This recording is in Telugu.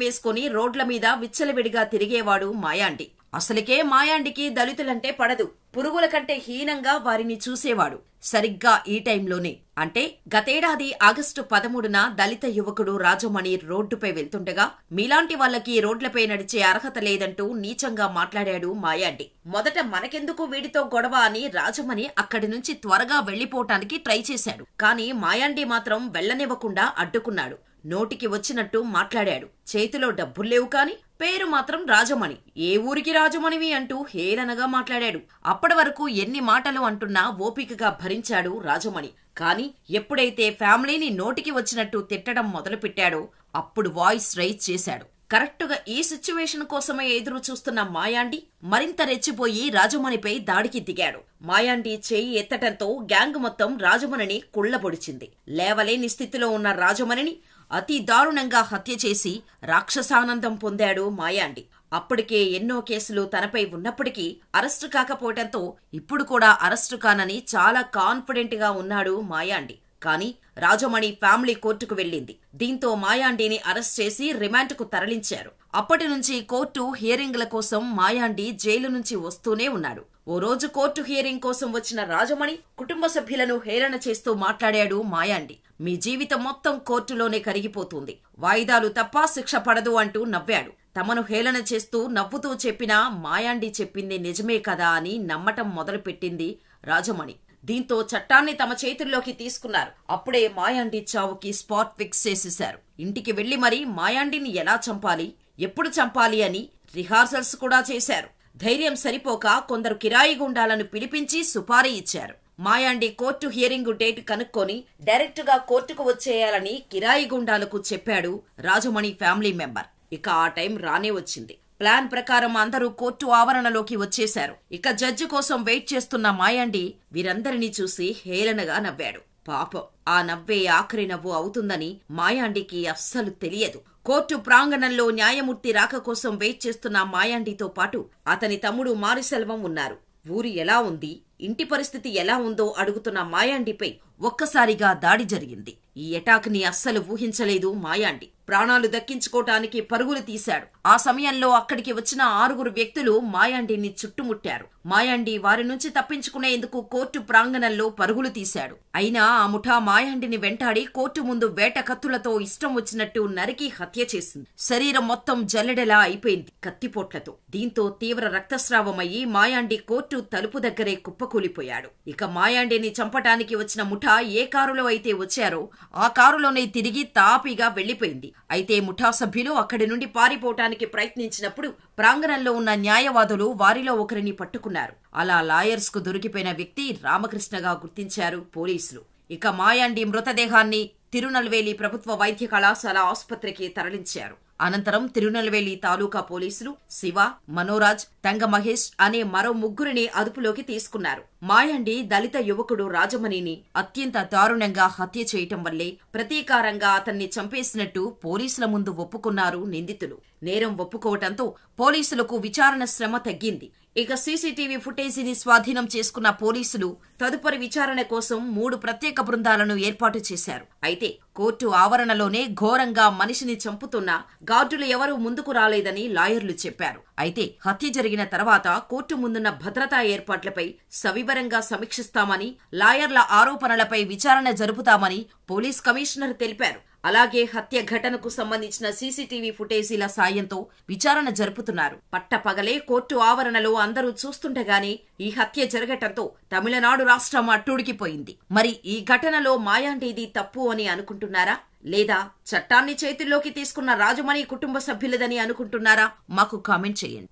వేసుకుని రోడ్ల మీద విచ్చలవిడిగా తిరిగేవాడు మాయాండి. అసలుకే మాయాండికి దళితులంటే పడదు. పురుగుల కంటే హీనంగా వారిని చూసేవాడు. సరిగ్గా ఈ టైంలోనే అంటే గతేడాది ఆగస్టు 13న దళిత యువకుడు రాజమణి రోడ్డుపై వెళ్తుండగా మీలాంటి వాళ్లకి రోడ్లపై నడిచే అర్హత లేదంటూ నీచంగా మాట్లాడాడు మాయాండి. మొదట మనకెందుకు వీడితో గొడవ అని రాజమణి అక్కడి నుంచి త్వరగా వెళ్లిపోవటానికి ట్రై చేశాడు. కానీ మాయాండి మాత్రం వెళ్లనివ్వకుండా అడ్డుకున్నాడు. నోటికి వచ్చినట్టు మాట్లాడాడు. చేతిలో డబ్బుల్లేవు కాని పేరు మాత్రం రాజమణి. ఏ ఊరికి రాజమణివి అంటూ హేళనగా మాట్లాడాడు. అప్పటి వరకు ఎన్ని మాటలు అంటున్నా ఓపికగా భరించాడు రాజమణి. కాని ఎప్పుడైతే ఫ్యామిలీని నోటికి వచ్చినట్టు తిట్టడం మొదలుపెట్టాడో అప్పుడు వాయిస్ రైజ్ చేశాడు. కరెక్టుగా ఈ సిచ్యువేషన్ కోసమే ఎదురు చూస్తున్న మాయాండి మరింత రెచ్చిపోయి రాజమణిపై దాడికి దిగాడు. మాయాండి చేయి ఎత్తటంతో గ్యాంగ్ మొత్తం రాజమణిని కుళ్లబొడిచింది. లేవలేని స్థితిలో ఉన్న రాజమణిని అతి దారుణంగా హత్య చేసి రాక్షసానందం పొందాడు మాయాండి. అప్పటికే ఎన్నో కేసులు తనపై ఉన్నప్పటికీ అరెస్టు కాకపోవటంతో ఇప్పుడు కూడా అరెస్టు కానని చాలా కాన్ఫిడెంట్ గా ఉన్నాడు మాయాండి. కానీ రాజమణి ఫ్యామిలీ కోర్టుకు వెళ్లింది. దీంతో మాయాండిని అరెస్ట్ చేసి రిమాండ్కు తరలించారు. అప్పటి నుంచి కోర్టు హియరింగ్ల కోసం మాయాండి జైలు నుంచి వస్తూనే ఉన్నాడు. ఓ రోజు కోర్టు హియరింగ్ కోసం వచ్చిన రాజమణి కుటుంబ సభ్యులను హేళన చేస్తూ మాట్లాడాడు మాయాండి. మీ జీవితం మొత్తం కోర్టులోనే కరిగిపోతుంది, వాయిదాలు తప్ప శిక్ష పడదు అంటూ నవ్వాడు. తమను హేళన చేస్తూ నవ్వుతూ చెప్పినా మాయాండి చెప్పింది నిజమే కదా అని నమ్మటం మొదలుపెట్టింది రాజమణి. దీంతో చట్టాన్ని తమ చేతుల్లోకి తీసుకున్నారు. అప్పుడే మాయాండి చావుకి స్పాట్ ఫిక్స్ చేసేశారు. ఇంటికి వెళ్లి మరీ మాయాండిని ఎలా చంపాలి, ఎప్పుడు చంపాలి అని రిహార్సల్స్ కూడా చేశారు. ధైర్యం సరిపోక కొందరు కిరాయి గుండాలను పిలిపించి సుపారీ ఇచ్చారు. మాయాండి కోర్టు హియరింగ్ డేట్ కనుక్కొని డైరెక్ట్ గా కోర్టుకు వచ్చేయాలని కిరాయి గుండాలకు చెప్పాడు రాజమణి ఫ్యామిలీ మెంబర్. ఇక ఆ టైం రానే వచ్చింది. ప్లాన్ ప్రకారం అందరూ కోర్టు ఆవరణలోకి వచ్చేశారు. ఇక జడ్జి కోసం వెయిట్ చేస్తున్న మాయాండి వీరందరినీ చూసి హేళనగా నవ్వాడు. పాపం ఆ నవ్వే ఆఖరి నవ్వు అవుతుందని మాయాండికి అస్సలు తెలియదు. కోర్టు ప్రాంగణంలో న్యాయమూర్తి రాక కోసం వెయిట్ చేస్తున్న మాయాండితో పాటు అతని తమ్ముడు మారిసెల్వం ఉన్నారు. ఊరి ఎలా ఉంది, ఇంటి పరిస్థితి ఎలా ఉందో అడుగుతున్న మాయాండిపై ఒక్కసారిగా దాడి జరిగింది. ఈ అటాక్ ని అస్సలు ఊహించలేదు మాయాండి. ప్రాణాలు దక్కించుకోటానికి పరుగులు తీశాడు. ఆ సమయంలో అక్కడికి వచ్చిన 6 వ్యక్తులు మాయాండిని చుట్టుముట్టారు. మాయాండి వారి నుంచి తప్పించుకునేందుకు కోర్టు ప్రాంగణంలో పరుగులు తీశాడు. అయినా ఆ ముఠా మాయాండిని వెంటాడి కోర్టు ముందు వేట కత్తులతో ఇష్టం వచ్చినట్టు నరికి హత్య చేసింది. శరీరం మొత్తం జల్లెడలా అయిపోయింది కత్తిపోట్లతో. దీంతో తీవ్ర రక్తస్రావమయ్యి మాయాండి కోర్టు తలుపు దగ్గరే కుప్పకూలిపోయాడు. ఇక మాయాండిని చంపటానికి వచ్చిన ముఠా ఏ కారులో అయితే వచ్చారో ఆ కారులోనే తిరిగి తాపీగా వెళ్లిపోయింది. అయితే ముఠా సభ్యులు అక్కడి నుండి పారిపోవటానికి ప్రయత్నించినప్పుడు ప్రాంగణంలో ఉన్న న్యాయవాదులు వారిలో ఒకరిని పట్టుకున్నారు. అలా లాయర్స్ కు దొరికిపోయిన వ్యక్తి రామకృష్ణగా గుర్తించారు పోలీసులు. ఇక మాయాండి మృతదేహాన్ని తిరునల్వేలి ప్రభుత్వ వైద్య కళాశాల ఆసుపత్రికి తరలించారు. అనంతరం తిరునల్వేలి తాలూకా పోలీసులు శివ, మనోరాజ్, తంగ మహేష్ అనే మరో 3 అదుపులోకి తీసుకున్నారు. మాయాండి దళిత యువకుడు రాజమణిని అత్యంత దారుణంగా హత్య చేయటం వల్లే ప్రతీకారంగా అతన్ని చంపేసినట్టు పోలీసుల ముందు ఒప్పుకున్నారు నిందితులు. నేరం ఒప్పుకోవటంతో పోలీసులకు విచారణ శ్రమ తగ్గింది. ఇక సీసీటీవీ ఫుటేజీని స్వాధీనం చేసుకున్న పోలీసులు తదుపరి విచారణ కోసం 3 ప్రత్యేక బృందాలను ఏర్పాటు చేశారు. అయితే కోర్టు ఆవరణలోనే ఘోరంగా మనిషిని చంపుతున్న గార్డులు ఎవరూ ముందుకు రాలేదని లాయర్లు చెప్పారు. అయితే హత్య జరిగిన తర్వాత కోర్టు ముందున్న భద్రతా ఏర్పాట్లపై సవివరంగా సమీక్షిస్తామని, లాయర్ల ఆరోపణలపై విచారణ జరుపుతామని పోలీస్ కమిషనర్ తెలిపారు. అలాగే హత్య ఘటనకు సంబంధించిన సీసీటీవీ ఫుటేజీల సాయంతో విచారణ జరుపుతున్నారు. పట్టపగలే కోర్టు ఆవరణలో అందరూ చూస్తుండగానే ఈ హత్య జరగటంతో తమిళనాడు రాష్ట్రం అట్టుడికిపోయింది. మరి ఈ ఘటనలో మాయాండిది తప్పు అని అనుకుంటున్నారా, లేదా చట్టాన్ని చేతుల్లోకి తీసుకున్న రాజమణి కుటుంబ సభ్యులదని అనుకుంటున్నారా? మాకు కామెంట్ చేయండి.